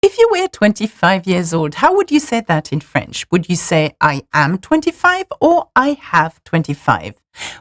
If you were 25 years old, how would you say that in French? Would you say I am 25 or I have 25?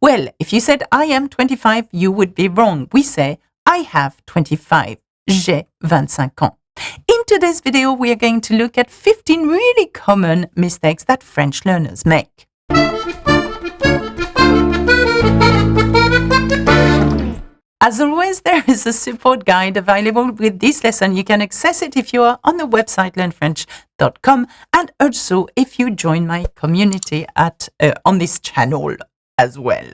Well, if you said I am 25, you would be wrong. We say I have 25. J'ai 25 ans. In today's video, we are going to look at 15 really common mistakes that French learners make. As always, there is a support guide available with this lesson. You can access it if you are on the website learnfrench.com and also if you join my community on this channel as well.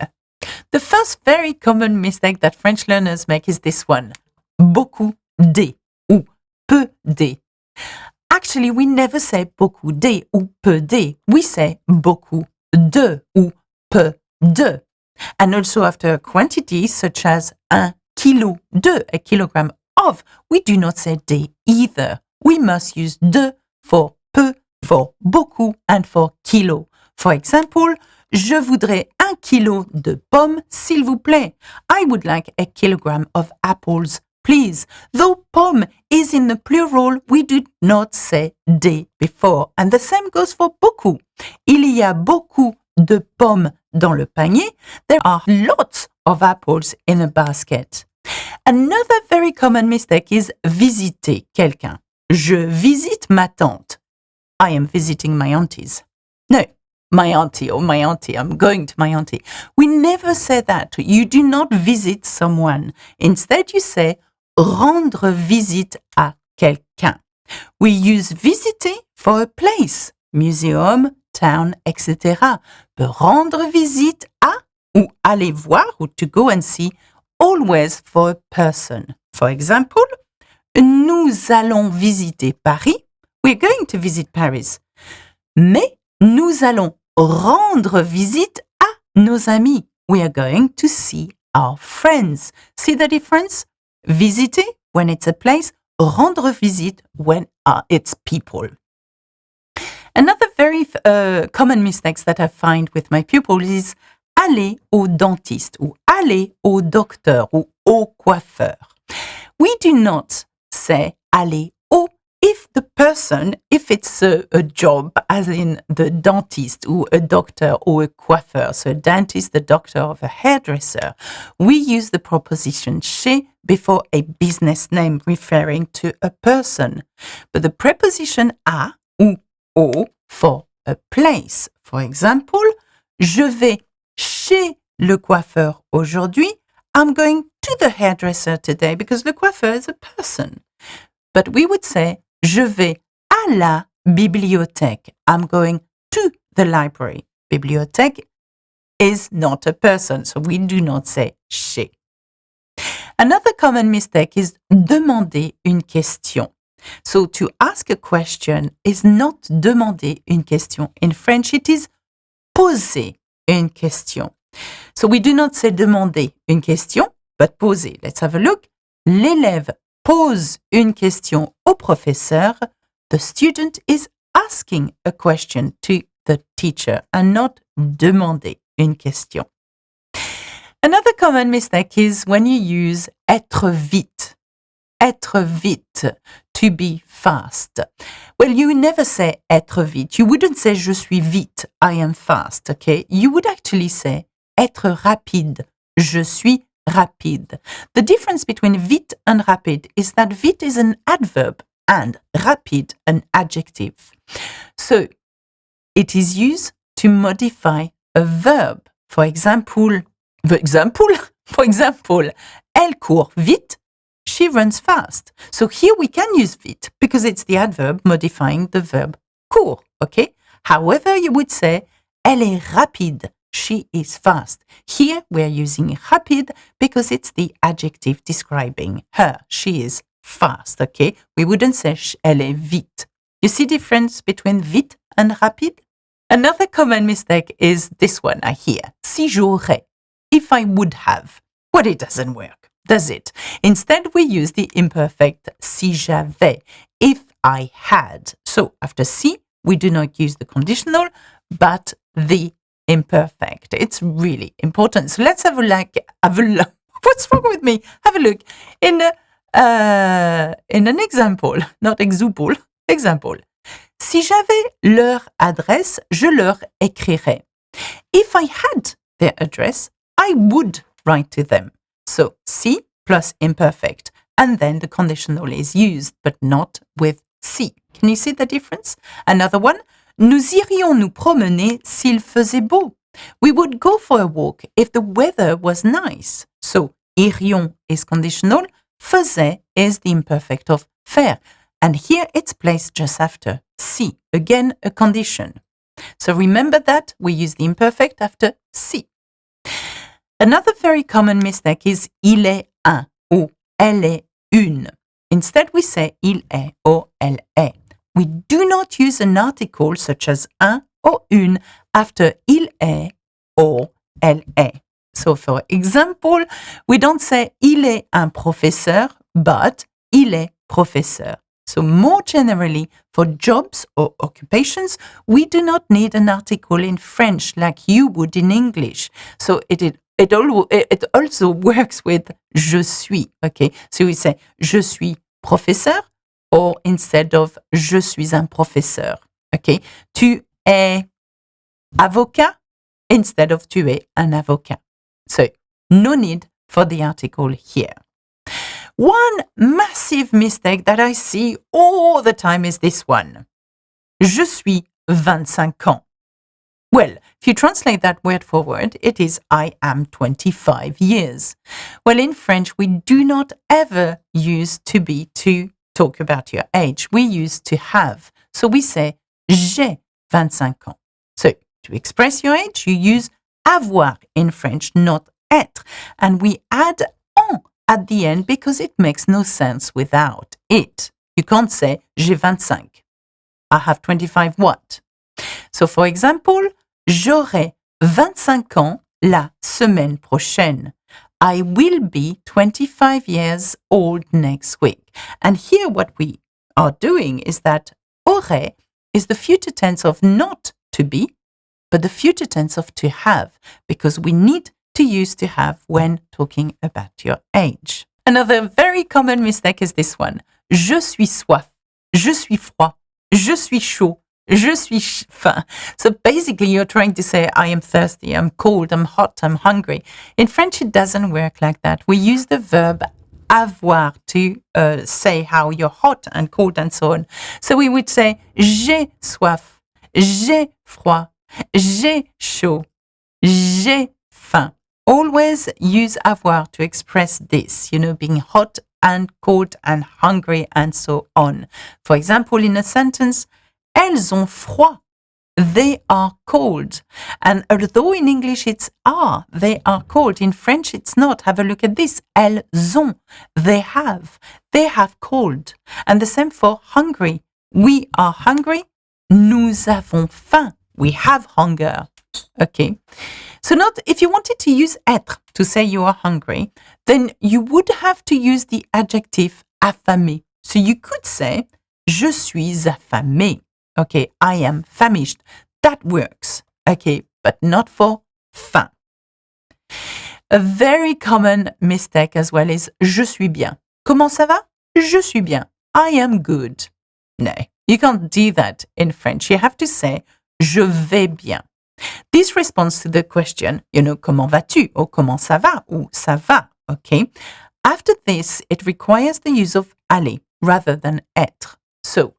The first very common mistake that French learners make is this one. Beaucoup DES ou peu DES. Actually, we never say beaucoup DES ou peu DES. We say beaucoup de ou peu de. And also after a quantity such as un kilo de, a kilogram of, we do not say des either. We must use de for peu, for beaucoup, and for kilo. For example, je voudrais un kilo de pommes, s'il vous plaît. I would like a kilogram of apples, please. Though pomme is in the plural, we do not say des before. And the same goes for beaucoup. Il y a beaucoup de pommes dans le panier. There are lots of apples in a basket. Another very common mistake is visiter quelqu'un. Je visite ma tante. I am visiting my aunties. No, my auntie or my auntie. I'm going to my auntie. We never say that. You do not visit someone. Instead, you say rendre visite à quelqu'un. We use visiter for a place, museum, town, etc. But rendre visite à ou aller voir ou to go and see, always for a person. For example, nous allons visiter Paris. We're going to visit Paris. Mais nous allons rendre visite à nos amis. We are going to see our friends. See the difference? Visiter when it's a place, rendre visite when it's people. Another very common mistakes that I find with my pupils is aller au dentiste ou aller au docteur ou au coiffeur. We do not say aller au if it's a job as in the dentist or a doctor or a coiffeur. So a dentist, the doctor, or a hairdresser. We use the preposition chez before a business name referring to a person. But the preposition à ou au for a place. For example, je vais chez le coiffeur aujourd'hui. I'm going to the hairdresser today because the coiffeur is a person. But we would say, je vais à la bibliothèque. I'm going to the library. Bibliothèque is not a person, so we do not say chez. Another common mistake is demander une question. So to ask a question is not demander une question. In French, it is poser une question. So we do not say demander une question, but poser. Let's have a look. L'élève pose une question au professeur. The student is asking a question to the teacher and not demander une question. Another common mistake is when you use être vite. Être vite, to be fast. Well, you never say être vite. You wouldn't say je suis vite, I am fast, okay? You would actually say être rapide, je suis rapide. The difference between vite and rapide is that vite is an adverb and rapide an adjective. So it is used to modify a verb. For example, elle court vite. She runs fast. So here we can use vite because it's the adverb modifying the verb court, okay? However, you would say, elle est rapide. She is fast. Here we are using rapide because it's the adjective describing her. She is fast, okay? We wouldn't say elle est vite. You see the difference between vite and rapide? Another common mistake is this one I hear. Si j'aurais. If I would have. Well, it doesn't work, does it? Instead, we use the imperfect si j'avais, if I had. So after si, we do not use the conditional, but the imperfect. It's really important. So let's have a look. What's wrong with me? Have a look in In an example, not example, example. Si j'avais leur adresse, je leur écrirais. If I had their address, I would write to them. So, si plus imperfect. And then the conditional is used, but not with si. Can you see the difference? Another one. Nous irions nous promener s'il faisait beau. We would go for a walk if the weather was nice. So, irions is conditional. Faisait is the imperfect of faire. And here it's placed just after si. Again, a condition. So remember that we use the imperfect after si. Another very common mistake is il est un ou elle est une. Instead we say il est or elle est. We do not use an article such as un or une after il est or elle est. So for example, we don't say il est un professeur, but il est professeur. So more generally, for jobs or occupations, we do not need an article in French like you would in English. So it also works with je suis, okay? So we say je suis professeur or instead of je suis un professeur, okay? Tu es avocat instead of tu es un avocat. So no need for the article here. One massive mistake that I see all the time is this one. Je suis 25 ans. Well, if you translate that word for word, it is I am 25 years. Well, in French, we do not ever use to be to talk about your age. We use to have. So we say j'ai 25 ans. So to express your age, you use avoir in French, not être. And we add en at the end because it makes no sense without it. You can't say j'ai 25. I have 25 what? So for example, j'aurai 25 ans la semaine prochaine. I will be 25 years old next week. And here what we are doing is that aurait is the future tense of not to be, but the future tense of to have, because we need to use to have when talking about your age. Another very common mistake is this one. Je suis soif. Je suis froid. Je suis chaud. Je suis faim. So basically you're trying to say I am thirsty, I'm cold, I'm hot, I'm hungry. In French it doesn't work like that. We use the verb avoir to say how you're hot and cold and so on. So we would say j'ai soif, j'ai froid, j'ai chaud, j'ai faim. Always use avoir to express this, being hot and cold and hungry and so on. For example, in a sentence, elles ont froid. They are cold. And although in English it's are, they are cold. In French it's not. Have a look at this. Elles ont. They have. They have cold. And the same for hungry. We are hungry. Nous avons faim. We have hunger. Okay. So not if you wanted to use être to say you are hungry, then you would have to use the adjective affamé. So you could say je suis affamé. Okay, I am famished. That works. Okay, but not for faim. A very common mistake as well is je suis bien. Comment ça va? Je suis bien. I am good. No, you can't do that in French. You have to say je vais bien. This responds to the question, comment vas-tu? Or comment ça va? Ou ça va, okay? After this, it requires the use of aller rather than être. So,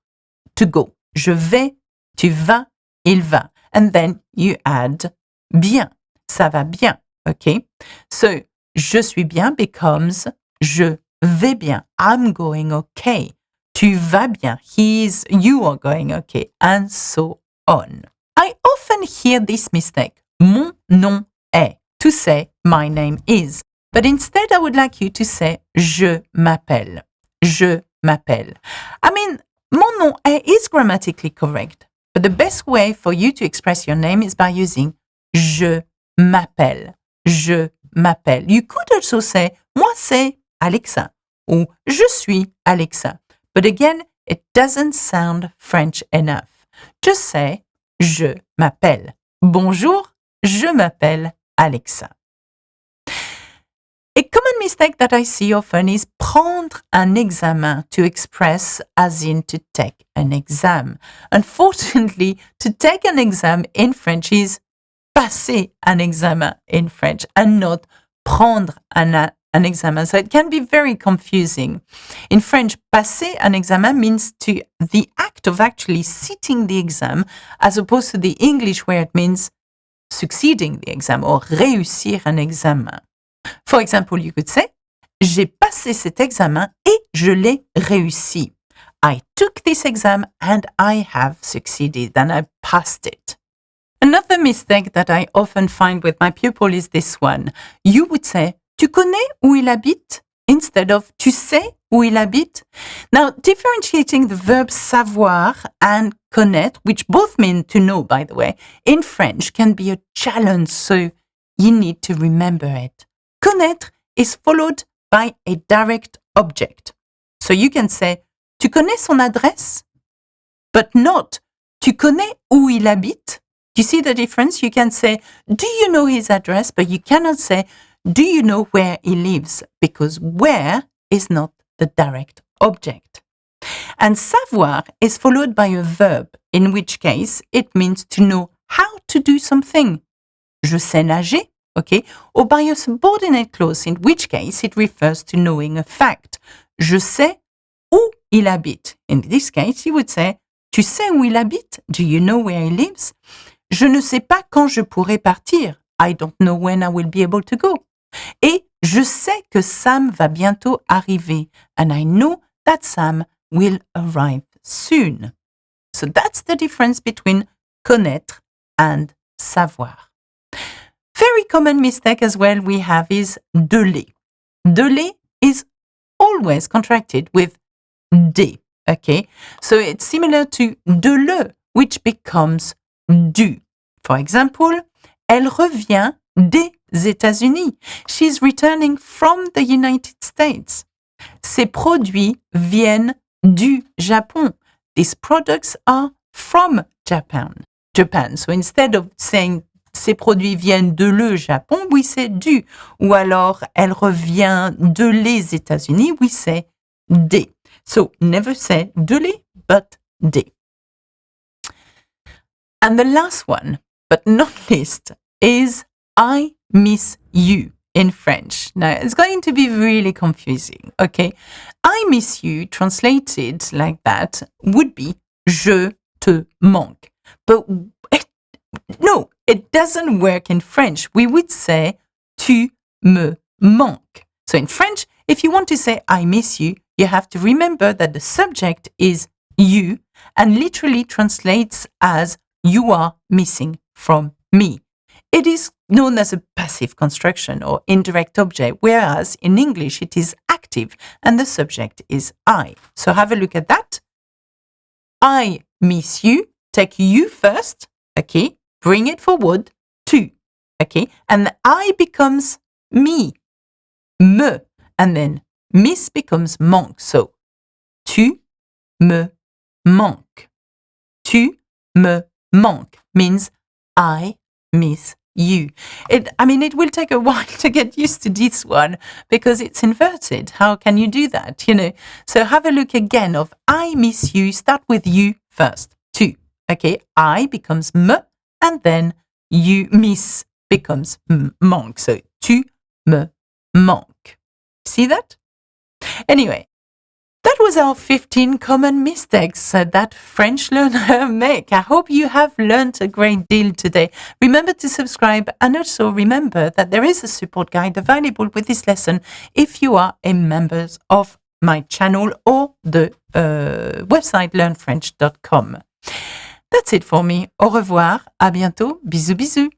to go. Je vais, tu vas, il va. And then you add bien. Ça va bien, okay? So, je suis bien becomes je vais bien. I'm going okay. Tu vas bien. You are going okay. And so on. I often hear this mistake, mon nom est, to say my name is. But instead, I would like you to say je m'appelle. Je m'appelle. I mean, mon nom est is grammatically correct, but the best way for you to express your name is by using je m'appelle. Je m'appelle. You could also say moi c'est Alexa or je suis Alexa. But again, it doesn't sound French enough. Just say je m'appelle. Bonjour, je m'appelle Alexa. A common mistake that I see often is prendre un examen, to express as in to take an exam. Unfortunately, to take an exam in French is passer un examen in French and not prendre un examen. So it can be very confusing. In French, passer un examen means the act of actually sitting the exam, as opposed to the English where it means succeeding the exam or réussir un examen. For example, you could say, j'ai passé cet examen et je l'ai réussi. I took this exam and I have succeeded and I passed it. Another mistake that I often find with my pupil is this one. You would say, tu connais où il habite? Instead of tu sais où il habite. Now, differentiating the verbs savoir and connaître, which both mean to know, by the way, in French can be a challenge, so you need to remember it. Connaître is followed by a direct object. So you can say, tu connais son adresse? But not, tu connais où il habite? You see the difference? You can say, do you know his address? But you cannot say, do you know where he lives? Because where is not the direct object. And savoir is followed by a verb, in which case it means to know how to do something. Je sais nager, okay? Or by a subordinate clause, in which case it refers to knowing a fact. Je sais où il habite. In this case, you would say, tu sais où il habite? Do you know where he lives? Je ne sais pas quand je pourrai partir. I don't know when I will be able to go. Et je sais que Sam va bientôt arriver. And I know that Sam will arrive soon. So that's the difference between connaître and savoir. Very common mistake as well we have is de les. De les is always contracted with des, okay? So it's similar to de le, which becomes du. For example, elle revient des États-Unis. She's returning from the United States. Ces produits viennent du Japon. These products are from Japan. So instead of saying ces produits viennent de le Japon, we say du. Ou alors, elle revient de les États-Unis, we say des. So never say de les, but des. And the last one, but not least, is I miss you in French. Now, it's going to be really confusing, okay? I miss you, translated like that, would be je te manque. But no, it doesn't work in French. We would say tu me manques. So in French, if you want to say I miss you, you have to remember that the subject is you and literally translates as you are missing from me. It is known as a passive construction or indirect object, whereas in English it is active and the subject is I. So have a look at that. I miss you. Take you first, okay? Bring it forward, tu, okay? And the I becomes me, me, and then miss becomes manque. So, tu me manques. Tu me manques means I miss you. It will take a while to get used to this one because it's inverted. How can you do that? So have a look again of I miss you. Start with you first. Tu. Okay. I becomes me and then you miss becomes manque. So tu me manques. See that? Anyway. That was our 15 common mistakes that French learners make. I hope you have learned a great deal today. Remember to subscribe and also remember that there is a support guide available with this lesson if you are a member of my channel or the website learnfrench.com. That's it for me. Au revoir. À bientôt. Bisous, bisous.